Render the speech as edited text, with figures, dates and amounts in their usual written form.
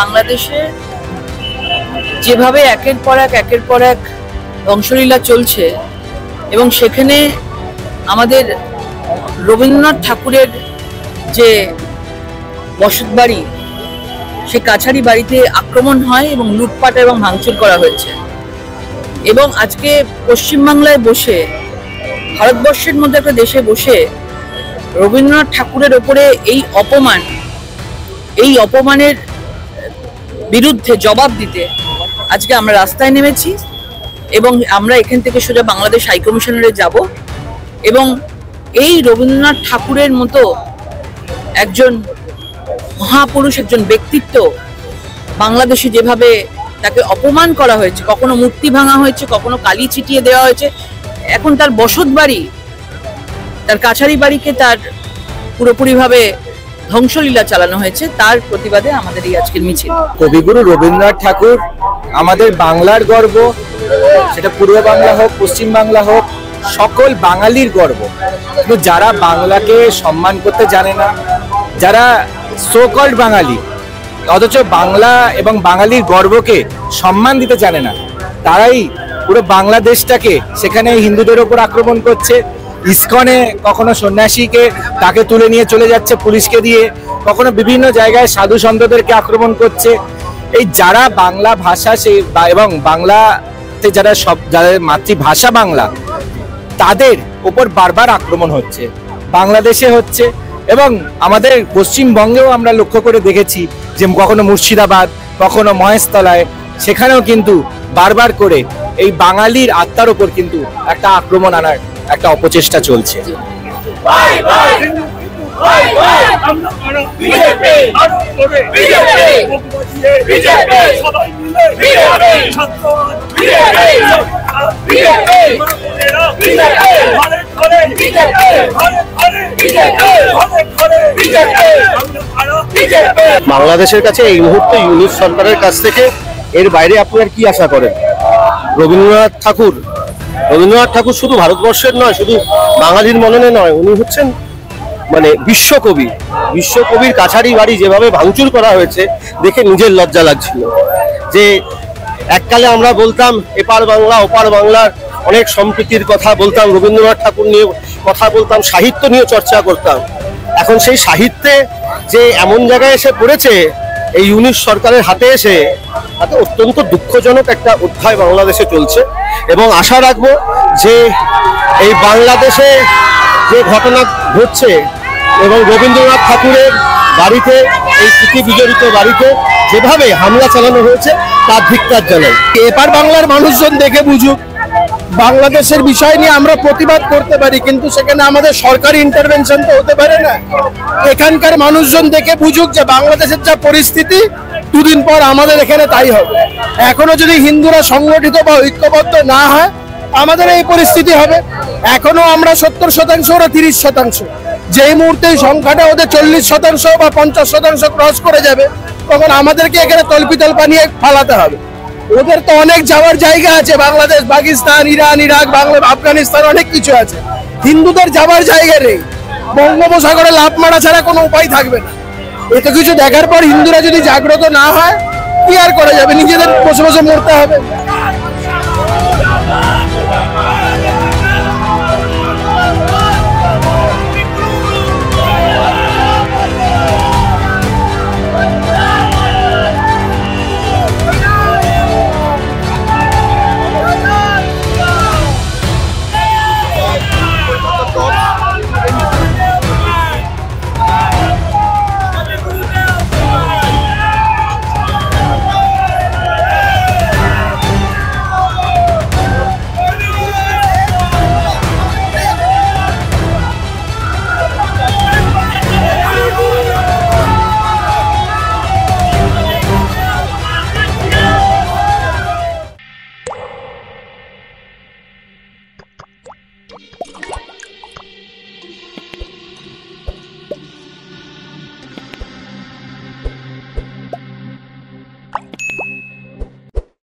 বাংলাদেশে যেভাবে একের পর এক ধ্বংসলীলা চলছে এবং সেখানে আমাদের রবীন্দ্রনাথ ঠাকুরের যে বসতবাড়ি সে কাছারি বাড়িতে আক্রমণ হয় এবং লুটপাট এবং ভাঙচুর করা হয়েছে। এবং আজকে পশ্চিমবাংলায় বসে, ভারতবর্ষের মধ্যে একটা দেশে বসে রবীন্দ্রনাথ ঠাকুরের ওপরে এই অপমানের বিরুদ্ধে জবাব দিতে আজকে আমরা রাস্তায় নেমেছি এবং আমরা এখান থেকে সোজা বাংলাদেশ হাইকমিশনারে যাব এবং এই রবীন্দ্রনাথ ঠাকুরের মতো একজন মহাপুরুষ, একজন ব্যক্তিত্ব বাংলাদেশে যেভাবে তাকে অপমান করা হয়েছে, কখনো মূর্তি ভাঙা হয়েছে, কখনো কালি ছিটিয়ে দেওয়া হয়েছে, এখন তার বসত বাড়ি, তার কাছারি বাড়িকে তার পুরোপুরিভাবে ধ্বংসলীলা চালানো হয়েছে, তার প্রতিবাদে আমাদের এই আজকের মিছিল। কবিগুরু রবীন্দ্রনাথ ঠাকুর আমাদের বাংলার গর্ব, সেটা পূর্ব বাংলা হোক, পশ্চিম বাংলা হোক, সকল বাঙালির গর্ব। কিন্তু যারা বাংলাকে সম্মান করতে জানে না, যারা সো কল্ড বাঙালি অথচ বাংলা এবং বাঙালির গর্বকে সম্মান দিতে জানে না, তারাই পুরো বাংলাদেশটাকে সেখানে হিন্দুদের ওপর আক্রমণ করছে। ইসকনে কখনো সন্ন্যাসীকে তাকে তুলে নিয়ে চলে যাচ্ছে পুলিশকে দিয়ে, কখনো বিভিন্ন জায়গায় সাধু সন্তদেরকে আক্রমণ করছে। এই যারা বাংলা ভাষা এবং বাংলাতে যাদের মাতৃভাষা বাংলা, তাদের ওপর বারবার আক্রমণ হচ্ছে, বাংলাদেশে হচ্ছে এবং আমাদের পশ্চিমবঙ্গেও আমরা লক্ষ্য করে দেখেছি যে কখনো মুর্শিদাবাদ, কখনো মহেশতলায়, সেখানেও কিন্তু বারবার করে এই বাঙালির আত্মার ওপর কিন্তু একটা আক্রমণ আনার একটা অপচেষ্টা চলছে। বাংলাদেশের কাছে এই মুহূর্তে ইউনিট সরকারের কাছ থেকে এর বাইরে আপনার কি আশা করেন? রবীন্দ্রনাথ ঠাকুর শুধু ভারতবর্ষের নয়, শুধু বাঙালির মননে নয়, উনি হচ্ছেন মানে বিশ্বকবির কাছারি বাড়ি যেভাবে ভাঙচুর করা হয়েছে দেখে নিজের লজ্জা লাগছিল। যে এককালে আমরা বলতাম এপার বাংলা ওপার বাংলার অনেক সম্প্রীতির কথা বলতাম, রবীন্দ্রনাথ ঠাকুর নিয়ে কথা বলতাম, সাহিত্য নিয়ে চর্চা করতাম। এখন সেই সাহিত্যে যে এমন জায়গায় এসে পড়েছে এই ইউনিট সরকারের হাতে এসে, তাতে অত্যন্ত দুঃখজনক একটা অধ্যায় বাংলাদেশে চলছে। এবং আশা রাখবো যে এই বাংলাদেশে যে ঘটনা ঘটছে এবং রবীন্দ্রনাথ ঠাকুরের বাড়িতে, এই স্মৃতি বিজড়িত বাড়িতে যেভাবে হামলা চালানো হয়েছে তার ধিক্কার জানাই। এপার বাংলার মানুষজন দেখে বুঝুক, বাংলাদেশের বিষয় নিয়ে আমরা প্রতিবাদ করতে পারি, কিন্তু সেখানে আমাদের সরকারি ইন্টারভেনশন তো হতে পারে না। এখানকার মানুষজন দেখে বুঝুক যে বাংলাদেশের যা পরিস্থিতি, দুদিন পর আমাদের এখানে তাই হবে। এখনো যদি হিন্দুরা সংগঠিত বা ঐক্যবদ্ধ না হয়, আমাদের এই পরিস্থিতি হবে। এখনো আমরা 70% ওরা 30%, যেই মুহূর্তে সংখ্যাটা ওদের 40% বা 50% ক্রস করে যাবে, তখন আমাদেরকে এখানে তল্পিতল্পা নিয়ে ফালাতে হবে। ওদের তো অনেক যাওয়ার জায়গা আছে, বাংলাদেশ, পাকিস্তান, ইরান, ইরাক, আফগানিস্তান, অনেক কিছু আছে। হিন্দুদের যাওয়ার জায়গা নেই, বঙ্গোপসাগরে লাফ মারা ছাড়া কোনো উপায় থাকবে না। এত কিছু দেখার পর হিন্দুরা যদি জাগ্রত না হয়, কি আর করা যাবে? নিজেদের বসে বসে মরতে হবে।